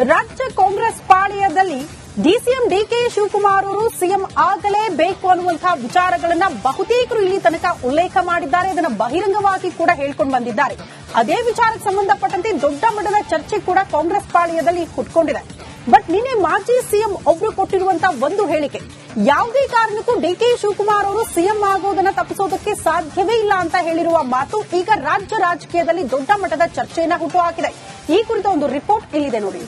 ರಾಜ್ಯ ಕಾಂಗ್ರೆಸ್ ಪಾಳೆಯದಲ್ಲಿ DCM DK Shivakumar ಅವರು ಸಿಎಂ ಆಗಲೇಬೇಕು ಅನ್ನುವಂತಹ ವಿಚಾರಗಳನ್ನ ಬಹುತೇಕರು ಇಲ್ಲಿ ತನಕ ಉಲ್ಲೇಖ ಮಾಡಿದ್ದಾರೆ. ಇದನ್ನು ಬಹಿರಂಗವಾಗಿ ಕೂಡ ಹೇಳ್ಕೊಂಡು ಬಂದಿದ್ದಾರೆ. ಅದೇ ವಿಚಾರಕ್ಕೆ ಸಂಬಂಧಪಟ್ಟಂತೆ ದೊಡ್ಡ ಮಟ್ಟದ ಚರ್ಚೆ ಕೂಡ ಕಾಂಗ್ರೆಸ್ ಪಾಳೆಯದಲ್ಲಿ ಹುಟ್ಕೊಂಡಿದೆ. ಬಟ್ ನಿನ್ನೆ ಮಾಜಿ ಸಿಎಂ ಒಬ್ರು ಕೊಟ್ಟಿರುವಂತಹ ಒಂದು ಹೇಳಿಕೆ, ಯಾವುದೇ ಕಾರಣಕ್ಕೂ ಡಿಕೆ ಶಿವಕುಮಾರ್ ಅವರು ಸಿಎಂ ಆಗೋದನ್ನ ತಪ್ಪಿಸೋದಕ್ಕೆ ಸಾಧ್ಯವೇ ಇಲ್ಲ ಅಂತ ಹೇಳಿರುವ ಮಾತು ಈಗ ರಾಜ್ಯ ರಾಜಕೀಯದಲ್ಲಿ ದೊಡ್ಡ ಮಟ್ಟದ ಚರ್ಚೆಯನ್ನ ಹುಟ್ಟುಹಾಕಿದೆ. ಈ ಕುರಿತ ಒಂದು ರಿಪೋರ್ಟ್ ಇಲ್ಲಿದೆ ನೋಡಿ.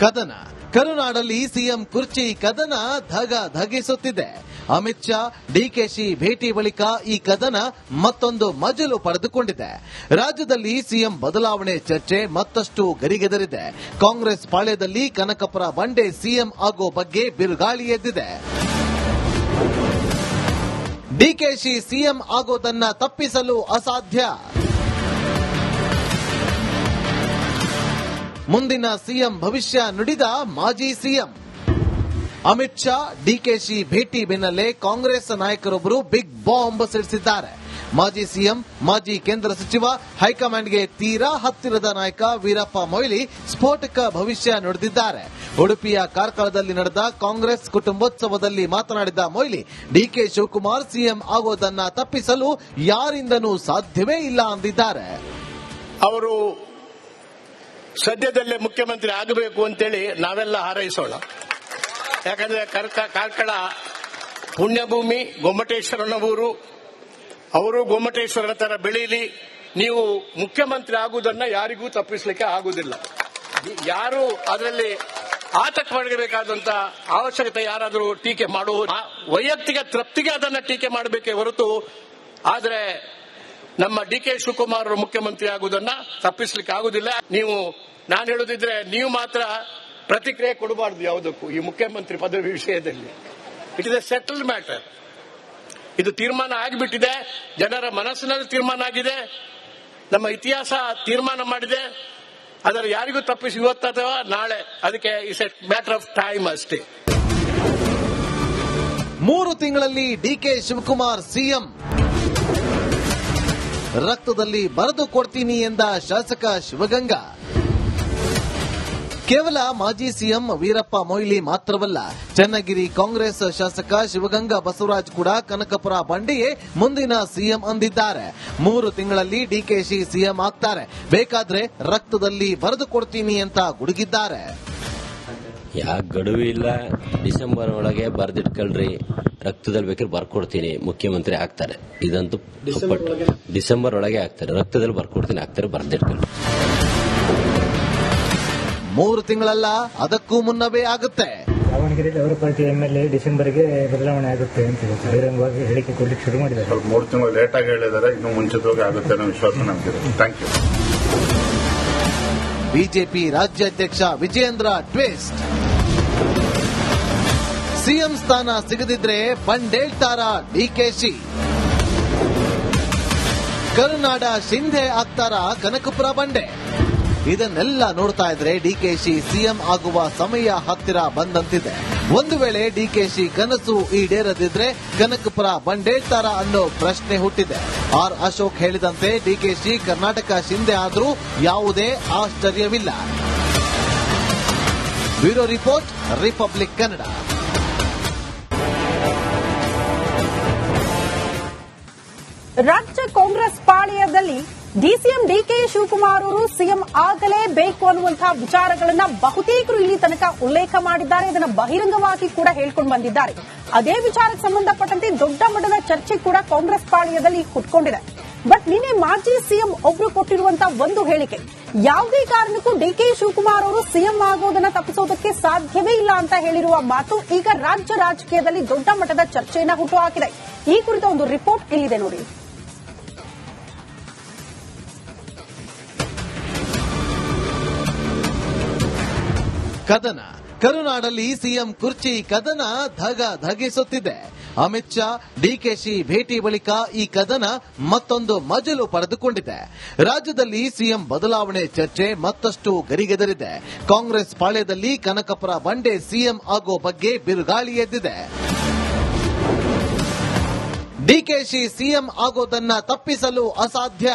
ಕದನ ಕರುನಾಡಲ್ಲಿ ಸಿಎಂ ಕುರ್ಚಿ ಕದನ ಧಗಿಸುತ್ತಿದೆ. ಅಮಿತ್ ಶಾ ಡಿಕೆಶಿ ಭೇಟಿ ಬಳಿಕ ಈ ಕದನ ಮತ್ತೊಂದು ಮಜಲು ಪಡೆದುಕೊಂಡಿದೆ. ರಾಜ್ಯದಲ್ಲಿ ಸಿಎಂ ಬದಲಾವಣೆ ಚರ್ಚೆ ಮತ್ತಷ್ಟು ಗರಿಗೆದರಿದೆ. ಕಾಂಗ್ರೆಸ್ ಪಾಳ್ಯದಲ್ಲಿ ಕನಕಪುರ ಬಂಡೆ ಸಿಎಂ ಆಗೋ ಬಗ್ಗೆ ಬಿರುಗಾಳಿ ಎದ್ದಿದೆ. ಡಿಕೆಶಿ ಸಿಎಂ ಆಗೋದನ್ನ ತಪ್ಪಿಸಲು ಅಸಾಧ್ಯ. ಮುಂದಿನ ಸಿಎಂ ಭವಿಷ್ಯ ನುಡಿದ ಮಾಜಿ ಸಿಎಂ ಅಮಿತ್ ಶಾ ಡಿಕೆಶಿ ಭೇಟಿ ಬೆನ್ನಲ್ಲೇ ಕಾಂಗ್ರೆಸ್ ನಾಯಕರೊಬ್ಬರು ಬಿಗ್ ಬಾಂಬ್ ಸಿಡಿಸಿದ್ದಾರೆ. ಮಾಜಿ ಸಿಎಂ, ಮಾಜಿ ಕೇಂದ್ರ ಸಚಿವ, ಹೈಕಮಾಂಡ್ಗೆ ತೀರಾ ಹತ್ತಿರದ ನಾಯಕ ವೀರಪ್ಪ ಮೊಯ್ಲಿ ಸ್ಫೋಟಕ ಭವಿಷ್ಯ ನುಡಿದಿದ್ದಾರೆ. ಉಡುಪಿಯ ಕಾರ್ಕಳದಲ್ಲಿ ನಡೆದ ಕಾಂಗ್ರೆಸ್ ಕುಟುಂಬೋತ್ಸವದಲ್ಲಿ ಮಾತನಾಡಿದ ಮೊಯ್ಲಿ, ಡಿಕೆ ಶಿವಕುಮಾರ್ ಸಿಎಂ ಆಗೋದನ್ನ ತಪ್ಪಿಸಲು ಯಾರಿಂದನೂ ಸಾಧ್ಯವೇ ಇಲ್ಲ ಅಂದಿದ್ದಾರೆ. ಅವರು ಸದ್ಯದಲ್ಲೇ ಮುಖ್ಯಮಂತ್ರಿ ಆಗಬೇಕು ಅಂತೇಳಿ ನಾವೆಲ್ಲ ಹಾರೈಸೋಣ. ಯಾಕಂದ್ರೆ ಕಾರ್ಕಳ ಪುಣ್ಯಭೂಮಿ, ಗೊಮ್ಮಟೇಶ್ವರನ ಊರು. ಅವರು ಗೊಮ್ಮಟೇಶ್ವರನ ತರ ಬೆಳೀಲಿ. ನೀವು ಮುಖ್ಯಮಂತ್ರಿ ಆಗುವುದನ್ನ ಯಾರಿಗೂ ತಪ್ಪಿಸಲಿಕ್ಕೆ ಆಗುವುದಿಲ್ಲ. ಯಾರು ಅದರಲ್ಲಿ ಆತಂಕ ಪಡಬೇಕಾದಂತ ಅವಶ್ಯಕತೆ ಯಾರಾದರೂ ಟೀಕೆ ಮಾಡುವ ವೈಯಕ್ತಿಕ ತೃಪ್ತಿಗೆ ಅದನ್ನ ಟೀಕೆ ಮಾಡಬೇಕೇ ಹೊರತು, ಆದರೆ ನಮ್ಮ ಡಿಕೆ ಶಿವಕುಮಾರ್ ಅವರು ಮುಖ್ಯಮಂತ್ರಿ ಆಗುವುದನ್ನ ತಪ್ಪಿಸಲಿಕ್ಕೆ ಆಗುದಿಲ್ಲ. ನಾನು ಹೇಳುದಿದ್ರೆ ನೀವು ಮಾತ್ರ ಪ್ರತಿಕ್ರಿಯೆ ಕೊಡಬಾರದು ಯಾವುದಕ್ಕೂ. ಈ ಮುಖ್ಯಮಂತ್ರಿ ಪದವಿ ವಿಷಯದಲ್ಲಿ it is A settled matter. ಇದು ತೀರ್ಮಾನ ಆಗಿಬಿಟ್ಟಿದೆ. ಜನರ ಮನಸ್ಸಿನಲ್ಲಿ ತೀರ್ಮಾನ ಆಗಿದೆ. ನಮ್ಮ ಇತಿಹಾಸ ತೀರ್ಮಾನ ಮಾಡಿದೆ. ಅದರ ಯಾರಿಗೂ ತಪ್ಪಿಸಿ ಇವತ್ತು ಅಥವಾ ನಾಳೆ, ಅದಕ್ಕೆ it's A matter of time ಅಷ್ಟೇ. 3 ತಿಂಗಳಲ್ಲಿ ಡಿಕೆ ಶಿವಕುಮಾರ್ ಸಿಎಂ. ರಕ್ತದಲ್ಲಿ ಬರೆದು ಕೊಡ್ತೀನಿ ಎಂದ ಶಾಸಕ ಶಿವಗಂಗಾ. ಕೇವಲ ಮಾಜಿ ಸಿಎಂ ವೀರಪ್ಪ ಮೊಯ್ಲಿ ಮಾತ್ರವಲ್ಲ, ಚನ್ನಗಿರಿ ಕಾಂಗ್ರೆಸ್ ಶಾಸಕ ಶಿವಗಂಗಾ ಬಸವರಾಜ್ ಕೂಡ ಕನಕಪುರ ಬಂಡೆಯೇ ಮುಂದಿನ ಸಿಎಂ ಅಂದಿದ್ದಾರೆ. 3 ತಿಂಗಳಲ್ಲಿ ಡಿಕೆಶಿ ಸಿಎಂ ಆಗ್ತಾರೆ, ಬೇಕಾದ್ರೆ ರಕ್ತದಲ್ಲಿ ಬರೆದು ಕೊಡ್ತೀನಿ ಅಂತ ಗುಡುಗಿದ್ದಾರೆ. ಯಾಕೆ ಗಡುವು ಇಲ್ಲ, ಡಿಸೆಂಬರ್ ಒಳಗೆ ಬರೆದಿಟ್ಕೊಳ್ರಿ, ರಕ್ತದಲ್ಲಿ ಬೇಕಾದ್ರೆ ಬರ್ಕೊಡ್ತೀನಿ, ಮುಖ್ಯಮಂತ್ರಿ ಆಗ್ತಾರೆ. ಇದಂತೂ ಡಿಸೆಂಬರ್ ಒಳಗೆ ಆಗ್ತಾರೆ, ರಕ್ತದಲ್ಲಿ ಬರ್ಕೊಡ್ತೀನಿ, ಆಗ್ತಾರೆ, ಬರೆದಿಟ್ಕೊಳ್ಳಿ. 3 ತಿಂಗಳಲ್ಲ, ಅದಕ್ಕೂ ಮುನ್ನವೇ ಆಗುತ್ತೆ. ದಾವಣಗೆರೆಯಲ್ಲಿ ಅವರ ಪಾರ್ಟಿ ಎಂಎಲ್ಎ ಡಿಸೆಂಬರ್ಗೆ ಬದಲಾವಣೆ ಆಗುತ್ತೆ ಅಂತ ಬಹಿರಂಗವಾಗಿ ಹೇಳಿಕೆ ಕೊಡ್ಲಿಕ್ಕೆ ಶುರು ಮಾಡಿದ್ದಾರೆ. 3 ತಿಂಗಳು ಲೇಟ್ ಆಗಿ ಹೇಳಿದ್ದಾರೆ, ಇನ್ನು ಮುಂಚಿತವಾಗಿ ಆಗುತ್ತೆ ಅನ್ನೋ ವಿಶ್ವಾಸ ನಮಗಿದೆ. Thank you. ಬಿಜೆಪಿ ರಾಜ್ಯಾಧ್ಯಕ್ಷ ವಿಜಯೇಂದ್ರ ಟ್ವಿಸ್ಟ್. ಸಿಎಂ ಸ್ಥಾನ ಸಿಗದಿದ್ರೆ ಬಂಡೇಳ್ತಾರ ಡಿಕೆಶಿ. ಕರುನಾಡ ಶಿಂಧೆ ಆಗ್ತಾರ ಕನಕಪುರ ಬಂಡೆ. ಇದನ್ನೆಲ್ಲ ನೋಡ್ತಾ ಇದ್ರೆ ಡಿಕೆಶಿ ಸಿಎಂ ಆಗುವ ಸಮಯ ಹತ್ತಿರ ಬಂದಂತಿದೆ. ಒಂದು ವೇಳೆ ಡಿಕೆಶಿ ಕನಸು ಈಡೇರದಿದ್ರೆ ಕನಕಪುರ ಬಂಡೇಳ್ತಾರ ಅನ್ನೋ ಪ್ರಶ್ನೆ ಹುಟ್ಟಿದೆ. ಆರ್ ಅಶೋಕ್ ಹೇಳಿದಂತೆ ಡಿಕೆಶಿ ಕರ್ನಾಟಕ ಶಿಂಧೆ ಆದ್ರೂ ಯಾವುದೇ ಆಶ್ಚರ್ಯವಿಲ್ಲ. Bureau report, Republic Kannada. ರಾಜ್ಯ ಕಾಂಗ್ರೆಸ್ ಪಾಳೆಯದಲ್ಲಿ ಡಿಸಿಎಂ ಡಿಕೆ ಶಿವಕುಮಾರ್ ಅವರು ಸಿಎಂ ಆಗಲೇಬೇಕು ಅನ್ನುವಂತಹ ವಿಚಾರಗಳನ್ನ ಬಹುತೇಕರು ಇಲ್ಲಿ ತನಕ ಉಲ್ಲೇಖ ಮಾಡಿದ್ದಾರೆ. ಇದನ್ನು ಬಹಿರಂಗವಾಗಿ ಕೂಡ ಹೇಳ್ಕೊಂಡು ಬಂದಿದ್ದಾರೆ. ಅದೇ ವಿಚಾರಕ್ಕೆ ಸಂಬಂಧಪಟ್ಟಂತೆ ದೊಡ್ಡ ಮಟ್ಟದ ಚರ್ಚೆ ಕೂಡ ಕಾಂಗ್ರೆಸ್ ಪಾಳೆಯದಲ್ಲಿ ಹುಟ್ಕೊಂಡಿದೆ. ಬಟ್ ನಿನ್ನೆ ಮಾಜಿ ಸಿಎಂ ಒಬ್ರು ಕೊಟ್ಟಿರುವಂತಹ ಒಂದು ಹೇಳಿಕೆ, ಯಾವುದೇ ಕಾರಣಕ್ಕೂ ಡಿಕೆ ಶಿವಕುಮಾರ್ ಅವರು ಸಿಎಂ ಆಗೋದನ್ನ ತಪ್ಪಿಸೋದಕ್ಕೆ ಸಾಧ್ಯವೇ ಇಲ್ಲ ಅಂತ ಹೇಳಿರುವ ಮಾತು ಈಗ ರಾಜ್ಯ ರಾಜಕೀಯದಲ್ಲಿ ದೊಡ್ಡ ಮಟ್ಟದ ಚರ್ಚೆಯನ್ನ ಹುಟ್ಟುಹಾಕಿದೆ. ಈ ಕುರಿತ ಒಂದು ರಿಪೋರ್ಟ್ ಇಲ್ಲಿದೆ ನೋಡಿ. ಕದನ ಕರುನಾಡಲ್ಲಿ ಸಿಎಂ ಕುರ್ಚಿ ಕದನ ಧಗಿಸುತ್ತಿದೆ. ಅಮಿತ್ ಶಾ ಡಿಕೆಶಿ ಭೇಟಿ ಬಳಿಕ ಈ ಕದನ ಮತ್ತೊಂದು ಮಜಲು ಪಡೆದುಕೊಂಡಿದೆ. ರಾಜ್ಯದಲ್ಲಿ ಸಿಎಂ ಬದಲಾವಣೆ ಚರ್ಚೆ ಮತ್ತಷ್ಟು ಗರಿಗೆದರಿದೆ. ಕಾಂಗ್ರೆಸ್ ಪಾಳ್ಯದಲ್ಲಿ ಕನಕಪುರ ಬಂಡೆ ಸಿಎಂ ಆಗೋ ಬಗ್ಗೆ ಬಿರುಗಾಳಿ ಎದ್ದಿದೆ. ಡಿಕೆಶಿ ಸಿಎಂ ಆಗೋದನ್ನ ತಪ್ಪಿಸಲು ಅಸಾಧ್ಯ.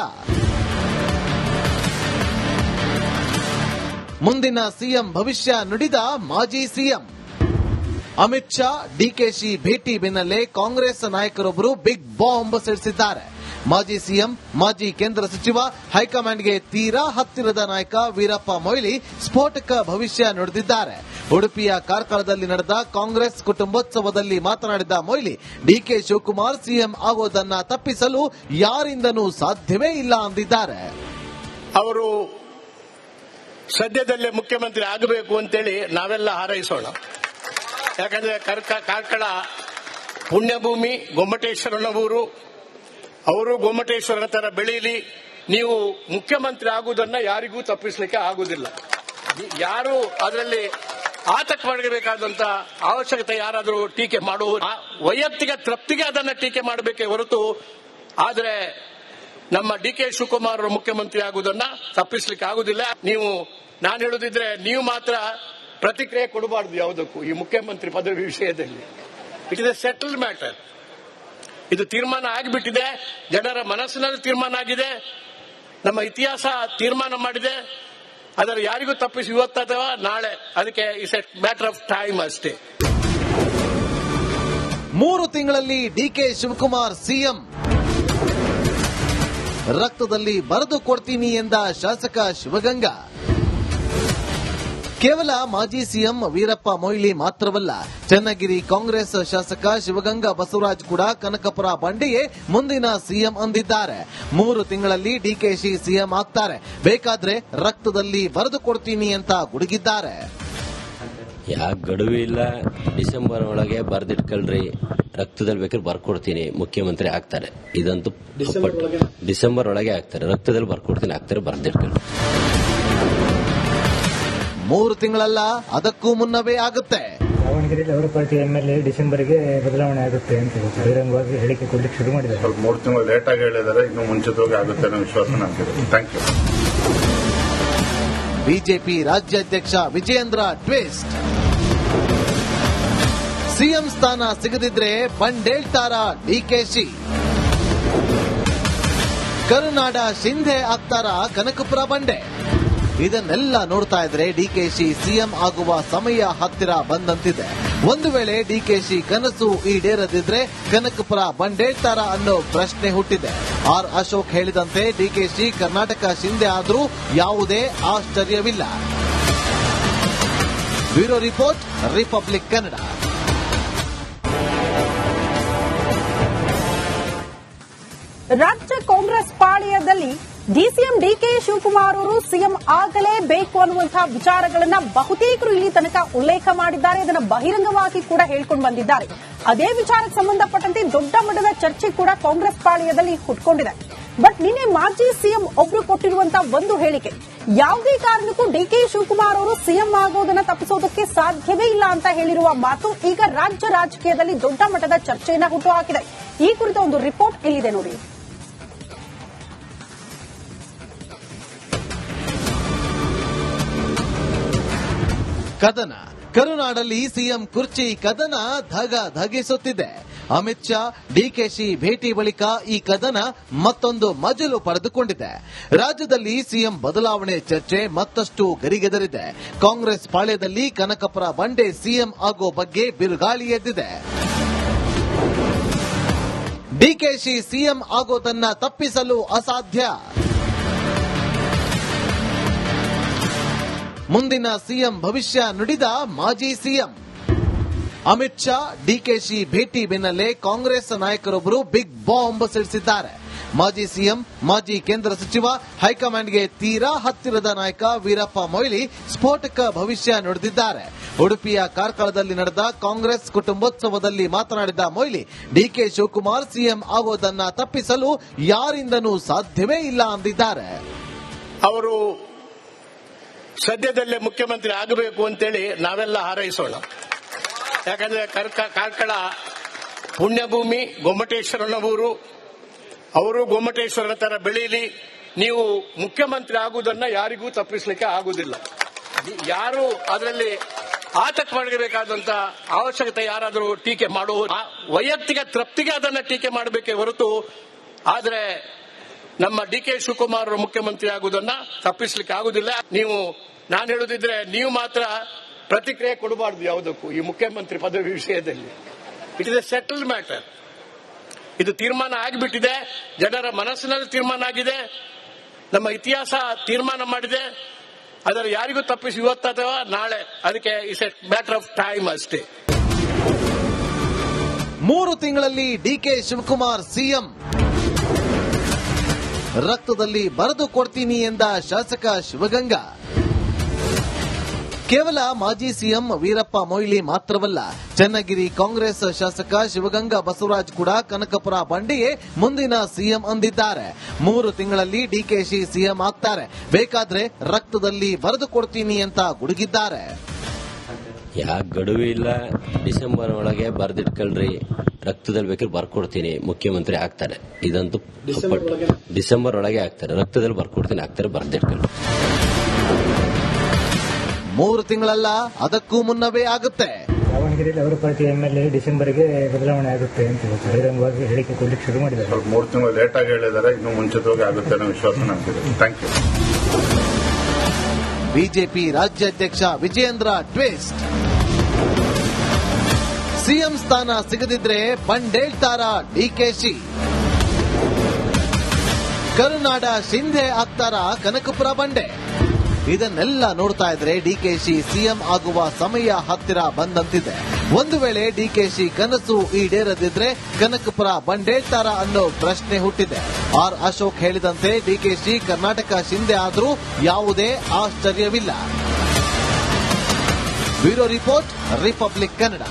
ಮುಂದಿನ ಸಿಎಂ ಭವಿಷ್ಯ ನುಡಿದ ಮಾಜಿ ಸಿಎಂ. ಅಮಿತ್ ಶಾ ಡಿಕೆಶಿ ಭೇಟಿ ಬೆನ್ನಲ್ಲೇ ಕಾಂಗ್ರೆಸ್ ನಾಯಕರೊಬ್ಬರು ಬಿಗ್ ಬಾಂಬ್ ಸಿಡಿಸಿದ್ದಾರೆ. ಮಾಜಿ ಸಿಎಂ, ಮಾಜಿ ಕೇಂದ್ರ ಸಚಿವ, ಹೈಕಮಾಂಡ್ಗೆ ತೀರಾ ಹತ್ತಿರದ ನಾಯಕ ವೀರಪ್ಪ ಮೊಯ್ಲಿ ಸ್ಫೋಟಕ ಭವಿಷ್ಯ ನುಡಿದಿದ್ದಾರೆ. ಉಡುಪಿಯ ಕಾರ್ಕಳದಲ್ಲಿ ನಡೆದ ಕಾಂಗ್ರೆಸ್ ಕುಟುಂಬೋತ್ಸವದಲ್ಲಿ ಮಾತನಾಡಿದ ಮೊಯ್ಲಿ, ಡಿಕೆ ಶಿವಕುಮಾರ್ ಸಿಎಂ ಆಗೋದನ್ನ ತಪ್ಪಿಸಲು ಯಾರಿಂದನೂ ಸಾಧ್ಯವೇ ಇಲ್ಲ ಅಂದಿದ್ದಾರೆ. ಅವರು ಸದ್ಯದಲ್ಲೇ ಮುಖ್ಯಮಂತ್ರಿ ಆಗಬೇಕು ಅಂತೇಳಿ ನಾವೆಲ್ಲ ಹಾರೈಸೋಣ. ಯಾಕಂದ್ರೆ ಕಾರ್ಕಳ ಪುಣ್ಯಭೂಮಿ, ಗೊಮ್ಮಟೇಶ್ವರನ ಊರು. ಅವರು ಗೊಮ್ಮಟೇಶ್ವರನ ತರ ಬೆಳೀಲಿ. ನೀವು ಮುಖ್ಯಮಂತ್ರಿ ಆಗುವುದನ್ನ ಯಾರಿಗೂ ತಪ್ಪಿಸಲಿಕ್ಕೆ ಆಗುವುದಿಲ್ಲ. ಯಾರು ಅದರಲ್ಲಿ ಆತಂಕ ಪಡಬೇಕಾದಂತ ಅವಶ್ಯಕತೆ ಯಾರಾದರೂ ಟೀಕೆ ಮಾಡುವ ವೈಯಕ್ತಿಕ ತೃಪ್ತಿಗೆ ಅದನ್ನ ಟೀಕೆ ಮಾಡಬೇಕೇ ಹೊರತು, ಆದರೆ ನಮ್ಮ ಡಿಕೆ ಶಿವಕುಮಾರ್ ಅವರು ಮುಖ್ಯಮಂತ್ರಿ ಆಗುವುದನ್ನ ತಪ್ಪಿಸಲಿಕ್ಕೆ ಆಗುದಿಲ್ಲ. ನಾನು ಹೇಳುದಿದ್ರೆ ನೀವು ಮಾತ್ರ ಪ್ರತಿಕ್ರಿಯೆ ಕೊಡಬಾರದು ಯಾವುದಕ್ಕೂ. ಈ ಮುಖ್ಯಮಂತ್ರಿ ಪದವಿ ವಿಷಯದಲ್ಲಿ it is A settled matter. ಇದು ತೀರ್ಮಾನ ಆಗಿಬಿಟ್ಟಿದೆ. ಜನರ ಮನಸ್ಸಿನಲ್ಲಿ ತೀರ್ಮಾನ ಆಗಿದೆ. ನಮ್ಮ ಇತಿಹಾಸ ತೀರ್ಮಾನ ಮಾಡಿದೆ. ಅದರ ಯಾರಿಗೂ ತಪ್ಪಿಸಿ ಇವತ್ತು ಅಥವಾ ನಾಳೆ, ಅದಕ್ಕೆ it's A matter of time ಅಷ್ಟೇ. 3 ತಿಂಗಳಲ್ಲಿ ಡಿಕೆ ಶಿವಕುಮಾರ್ ಸಿಎಂ. ರಕ್ತದಲ್ಲಿ ಬರೆದು ಕೊಡ್ತೀನಿ ಎಂದ ಶಾಸಕ ಶಿವಗಂಗಾ. ಕೇವಲ ಮಾಜಿ ಸಿಎಂ ವೀರಪ್ಪ ಮೊಯ್ಲಿ ಮಾತ್ರವಲ್ಲ, ಚನ್ನಗಿರಿ ಕಾಂಗ್ರೆಸ್ ಶಾಸಕ ಶಿವಗಂಗಾ ಬಸವರಾಜ್ ಕೂಡ ಕನಕಪುರ ಬಂಡೆಯೇ ಮುಂದಿನ ಸಿಎಂ ಅಂದಿದ್ದಾರೆ. 3 ತಿಂಗಳಲ್ಲಿ ಡಿಕೆಶಿ ಸಿಎಂ ಆಗ್ತಾರೆ, ಬೇಕಾದ್ರೆ ರಕ್ತದಲ್ಲಿ ಬರೆದು ಕೊಡ್ತೀನಿ ಅಂತ ಗುಡುಗಿದ್ದಾರೆ. ಯಾಕೆ ಗಡುವು ಇಲ್ಲ, ಡಿಸೆಂಬರ್ ಒಳಗೆ ಬರ್ದಿಟ್ಕೊಳ್ರಿ, ರಕ್ತದಲ್ಲಿ ಬೇಕಾದ್ರೆ ಬರ್ಕೊಡ್ತೀನಿ, ಮುಖ್ಯಮಂತ್ರಿ ಆಗ್ತಾರೆ. ಇದಂತೂ ಡಿಸೆಂಬರ್ ಒಳಗೆ ಆಗ್ತಾರೆ, ರಕ್ತದಲ್ಲಿ ಬರ್ಕೊಡ್ತೀನಿ, ಆಗ್ತಾರೆ, ಬರ್ದಿಟ್ಕೊಳ್ರಿ. 3 ತಿಂಗಳಲ್ಲ, ಅದಕ್ಕೂ ಮುನ್ನವೇ ಆಗುತ್ತೆ. ದಾವಣಗೆರೆಯಲ್ಲಿ ಅವರ ಪಾರ್ಟಿ ಎಂಎಲ್ಎ ಡಿಸೆಂಬರ್ಗೆ ಬದಲಾವಣೆ ಆಗುತ್ತೆ ಅಂತ ಬಹಿರಂಗವಾಗಿ ಹೇಳಿಕೆ ಕೊಡ್ಲಿಕ್ಕೆ ಶುರು ಮಾಡಿದ್ದಾರೆ. ಸ್ವಲ್ಪ 3 ತಿಂಗಳು ಲೇಟ್ ಆಗಿ ಹೇಳಿದ್ದಾರೆ, ಇನ್ನು ಮುಂಚಿತವಾಗಿ ಆಗುತ್ತೆ ಅನ್ನೋ ವಿಶ್ವಾಸ ನಮಗಿದೆ. Thank you. ಬಿಜೆಪಿ ರಾಜ್ಯಾಧ್ಯಕ್ಷ ವಿಜಯೇಂದ್ರ ಟ್ವಿಸ್ಟ್. ಸಿಎಂ ಸ್ಥಾನ ಸಿಗದಿದ್ರೆ ಬಂಡೇಳ್ತಾರ ಡಿಕೆಶಿ. ಕರುನಾಡ ಶಿಂಧೆ ಆಗ್ತಾರ ಕನಕಪುರ ಬಂಡೆ. ಇದನ್ನೆಲ್ಲ ನೋಡ್ತಾ ಇದ್ರೆ ಡಿಕೆಶಿ ಸಿಎಂ ಆಗುವ ಸಮಯ ಹತ್ತಿರ ಬಂದಂತಿದೆ. ಒಂದು ವೇಳೆ ಡಿಕೆಶಿ ಕನಸು ಈಡೇರದಿದ್ರೆ ಕನಕಪುರ ಬಂಡೇಳ್ತಾರ ಅನ್ನೋ ಪ್ರಶ್ನೆ ಹುಟ್ಟಿದೆ. ಆರ್ ಅಶೋಕ್ ಹೇಳಿದಂತೆ ಡಿಕೆಶಿ ಕರ್ನಾಟಕ ಶಿಂಧೆ ಆದ್ರೂ ಯಾವುದೇ ಆಶ್ಚರ್ಯವಿಲ್ಲ. Bureau report, Republic Kannada. ರಾಜ್ಯ ಕಾಂಗ್ರೆಸ್ ಪಾಳೆಯದಲ್ಲಿ ಡಿಸಿಎಂ ಡಿಕೆ ಶಿವಕುಮಾರ್ ಅವರು ಸಿಎಂ ಆಗಲೇಬೇಕು ಅನ್ನುವಂತಹ ವಿಚಾರಗಳನ್ನ ಬಹುತೇಕರು ಇಲ್ಲಿ ತನಕ ಉಲ್ಲೇಖ ಮಾಡಿದ್ದಾರೆ. ಅದನ್ನು ಬಹಿರಂಗವಾಗಿ ಕೂಡ ಹೇಳ್ಕೊಂಡು ಬಂದಿದ್ದಾರೆ. ಅದೇ ವಿಚಾರಕ್ಕೆ ಸಂಬಂಧಪಟ್ಟಂತೆ ದೊಡ್ಡ ಮಟ್ಟದ ಚರ್ಚೆ ಕೂಡ ಕಾಂಗ್ರೆಸ್ ಪಾಳೆಯದಲ್ಲಿ ಹುಟ್ಕೊಂಡಿದೆ. ಬಟ್ ನಿನ್ನೆ ಮಾಜಿ ಸಿಎಂ ಒಬ್ರು ಕೊಟ್ಟಿರುವಂತಹ ಒಂದು ಹೇಳಿಕೆ, ಯಾವುದೇ ಕಾರಣಕ್ಕೂ ಡಿಕೆ ಶಿವಕುಮಾರ್ ಅವರು ಸಿಎಂ ಆಗೋದನ್ನ ತಪ್ಪಿಸೋದಕ್ಕೆ ಸಾಧ್ಯವೇ ಇಲ್ಲ ಅಂತ ಹೇಳಿರುವ ಮಾತು ಈಗ ರಾಜ್ಯ ರಾಜಕೀಯದಲ್ಲಿ ದೊಡ್ಡ ಮಟ್ಟದ ಚರ್ಚೆಯನ್ನ ಹುಟ್ಟುಹಾಕಿದೆ. ಈ ಕುರಿತ ಒಂದು ರಿಪೋರ್ಟ್ ಇಲ್ಲಿದೆ ನೋಡಿ. ಕದನ ಕರುನಾಡಲ್ಲಿ ಸಿಎಂ ಕುರ್ಚಿ ಕದನ ಧಗಿಸುತ್ತಿದೆ. ಅಮಿತ್ ಶಾ ಡಿಕೆಶಿ ಭೇಟಿ ಬಳಿಕ ಈ ಕದನ ಮತ್ತೊಂದು ಮಜಲು ಪಡೆದುಕೊಂಡಿದೆ. ರಾಜ್ಯದಲ್ಲಿ ಸಿಎಂ ಬದಲಾವಣೆ ಚರ್ಚೆ ಮತ್ತಷ್ಟು ಗರಿಗೆದರಿದೆ. ಕಾಂಗ್ರೆಸ್ ಪಾಳ್ಯದಲ್ಲಿ ಕನಕಪುರ ಬಂಡೆ ಸಿಎಂ ಆಗೋ ಬಗ್ಗೆ ಬಿರುಗಾಳಿ ಎದ್ದಿದೆ. ಡಿಕೆಶಿ ಸಿಎಂ ಆಗೋದನ್ನ ತಪ್ಪಿಸಲು ಅಸಾಧ್ಯ. ಮುಂದಿನ ಸಿಎಂ ಭವಿಷ್ಯ ನುಡಿದ ಮಾಜಿ ಸಿಎಂ. ಅಮಿತ್ ಶಾ ಡಿಕೆಶಿ ಭೇಟಿ ಬೆನ್ನಲ್ಲೇ ಕಾಂಗ್ರೆಸ್ ನಾಯಕರೊಬ್ಬರು ಬಿಗ್ ಬಾಂಬ್ ಸಿಡಿಸಿದ್ದಾರೆ. ಮಾಜಿ ಸಿಎಂ, ಮಾಜಿ ಕೇಂದ್ರ ಸಚಿವ, ಹೈಕಮಾಂಡ್ಗೆ ತೀರಾ ಹತ್ತಿರದ ನಾಯಕ ವೀರಪ್ಪ ಮೊಯ್ಲಿ ಸ್ಫೋಟಕ ಭವಿಷ್ಯ ನುಡಿದಿದ್ದಾರೆ. ಉಡುಪಿಯ ಕಾರ್ಕಳದಲ್ಲಿ ನಡೆದ ಕಾಂಗ್ರೆಸ್ ಕುಟುಂಬೋತ್ಸವದಲ್ಲಿ ಮಾತನಾಡಿದ ಮೊಯ್ಲಿ, ಡಿಕೆ ಶಿವಕುಮಾರ್ ಸಿಎಂ ಆಗೋದನ್ನ ತಪ್ಪಿಸಲು ಯಾರಿಂದನೂ ಸಾಧ್ಯವೇ ಇಲ್ಲ ಅಂದಿದ್ದಾರೆ. ಅವರು ಸದ್ಯದಲ್ಲೇ ಮುಖ್ಯಮಂತ್ರಿ ಆಗಬೇಕು ಅಂತೇಳಿ ನಾವೆಲ್ಲ ಹಾರೈಸೋಣ. ಯಾಕಂದ್ರೆ ಕಾರ್ಕಳ ಪುಣ್ಯಭೂಮಿ, ಗೊಮ್ಮಟೇಶ್ವರನ ಊರು. ಅವರು ಗೊಮ್ಮಟೇಶ್ವರನ ತರ ಬೆಳೀಲಿ. ನೀವು ಮುಖ್ಯಮಂತ್ರಿ ಆಗುವುದನ್ನ ಯಾರಿಗೂ ತಪ್ಪಿಸಲಿಕ್ಕೆ ಆಗುದಿಲ್ಲ. ಯಾರು ಅದರಲ್ಲಿ ಆತಂಕ ಮಾಡಬೇಕಾದಂತ ಅವಶ್ಯಕತೆ ಯಾರಾದರೂ ಟೀಕೆ ಮಾಡುವ ವೈಯಕ್ತಿಕ ತೃಪ್ತಿಗೆ ಅದನ್ನ ಟೀಕೆ ಮಾಡಬೇಕೇ ಹೊರತು ಆದರೆ ನಮ್ಮ ಡಿ.ಕೆ. ಶಿವಕುಮಾರ್ ಅವರು ಮುಖ್ಯಮಂತ್ರಿ ಆಗುವುದನ್ನ ತಪ್ಪಿಸಲಿಕ್ಕೆ ಆಗುದಿಲ್ಲ. ನಾನು ಹೇಳುದಿದ್ರೆ ನೀವು ಮಾತ್ರ ಪ್ರತಿಕ್ರಿಯೆ ಕೊಡಬಾರದು ಯಾವುದಕ್ಕೂ ಈ ಮುಖ್ಯಮಂತ್ರಿ ಪದವಿ ವಿಷಯದಲ್ಲಿ. It is A settled matter. ಇದು ತೀರ್ಮಾನ ಆಗಿಬಿಟ್ಟಿದೆ, ಜನರ ಮನಸ್ಸಿನಲ್ಲಿ ತೀರ್ಮಾನ ಆಗಿದೆ, ನಮ್ಮ ಇತಿಹಾಸ ತೀರ್ಮಾನ ಮಾಡಿದೆ. ಅದರ ಯಾರಿಗೂ ತಪ್ಪಿಸಿ ಇವತ್ತು ಅಥವಾ ನಾಳೆ, ಅದಕ್ಕೆ it's A matter of time ಅಷ್ಟೇ. 3 ತಿಂಗಳಲ್ಲಿ ಡಿ.ಕೆ. ಶಿವಕುಮಾರ್ ಸಿಎಂ. ರಕ್ತದಲ್ಲಿ ಬರೆದು ಕೊಡ್ತೀನಿ ಎಂದ ಶಾಸಕ ಶಿವಗಂಗಾ. ಕೇವಲ ಮಾಜಿ ಸಿಎಂ ವೀರಪ್ಪ ಮೊಯ್ಲಿ ಮಾತ್ರವಲ್ಲ, ಚನ್ನಗಿರಿ ಕಾಂಗ್ರೆಸ್ ಶಾಸಕ ಶಿವಗಂಗಾ ಬಸವರಾಜ್ ಕೂಡ ಕನಕಪುರ ಬಂಡೆಯೇ ಮುಂದಿನ ಸಿಎಂ ಅಂದಿದ್ದಾರೆ. 3 ತಿಂಗಳಲ್ಲಿ ಡಿಕೆಶಿ ಸಿಎಂ ಆಗ್ತಾರೆ, ಬೇಕಾದ್ರೆ ರಕ್ತದಲ್ಲಿ ಬರೆದು ಕೊಡ್ತೀನಿ ಅಂತ ಗುಡುಗಿದ್ದಾರೆ. ಯಾಕೆ ಗಡುವು ಇಲ್ಲ, ಡಿಸೆಂಬರ್ ಒಳಗೆ ಬರ್ದಿಟ್ಕೊಳ್ರಿ, ರಕ್ತದಲ್ಲಿ ಬೇಕಾದ್ರೆ ಬರ್ಕೊಡ್ತೀನಿ, ಮುಖ್ಯಮಂತ್ರಿ ಆಗ್ತಾರೆ. ಇದಂತೂ ಡಿಸೆಂಬರ್ ಒಳಗೆ ಆಗ್ತಾರೆ, ರಕ್ತದಲ್ಲಿ ಬರ್ಕೊಡ್ತೀನಿ, ಆಗ್ತಾರೆ, ಬರ್ದಿಟ್ಕೊಳ್ರಿ. 3 ತಿಂಗಳಲ್ಲ, ಅದಕ್ಕೂ ಮುನ್ನವೇ ಆಗುತ್ತೆ. ದಾವಣಗೆರೆಯಲ್ಲಿ ಅವರ ಪಾರ್ಟಿ ಎಂಎಲ್ಎ ಡಿಸೆಂಬರ್ಗೆ ಬದಲಾವಣೆ ಆಗುತ್ತೆ ಅಂತ ಬಹಿರಂಗವಾಗಿ ಹೇಳಿಕೆ ಕೊಡ್ಲಿಕ್ಕೆ ಶುರು ಮಾಡಿದ್ದಾರೆ. 3 ತಿಂಗಳು ಲೇಟ್ ಆಗಿ ಹೇಳಿದ್ದಾರೆ, ಇನ್ನು ಮುಂಚಿತವಾಗಿ ಆಗುತ್ತೆ ಅನ್ನೋ ವಿಶ್ವಾಸ ನಮಗಿದೆ. Thank you. ಬಿಜೆಪಿ ರಾಜ್ಯಾಧ್ಯಕ್ಷ ವಿಜಯೇಂದ್ರ ಟ್ವಿಸ್ಟ್. ಸಿಎಂ ಸ್ಥಾನ ಸಿಗದಿದ್ರೆ ಬಂಡೇಳ್ತಾರ ಡಿಕೆಶಿ. ಕರುನಾಡ ಶಿಂಧೆ ಆಗ್ತಾರ ಕನಕಪುರ ಬಂಡೆ. ಇದನ್ನೆಲ್ಲ ನೋಡ್ತಾ ಇದ್ರೆ ಡಿಕೆಶಿ ಸಿಎಂ ಆಗುವ ಸಮಯ ಹತ್ತಿರ ಬಂದಂತಿದೆ. ಒಂದು ವೇಳೆ ಡಿಕೆಶಿ ಕನಸು ಈಡೇರದಿದ್ರೆ ಕನಕಪುರ ಬಂಡೇಳ್ತಾರ ಅನ್ನೋ ಪ್ರಶ್ನೆ ಹುಟ್ಟಿದೆ. ಆರ್ ಅಶೋಕ್ ಹೇಳಿದಂತೆ ಡಿಕೆಶಿ ಕರ್ನಾಟಕ ಶಿಂಧೆ ಆದ್ರೂ ಯಾವುದೇ ಆಶ್ಚರ್ಯವಿಲ್ಲ. Bureau report, Republic Kannada.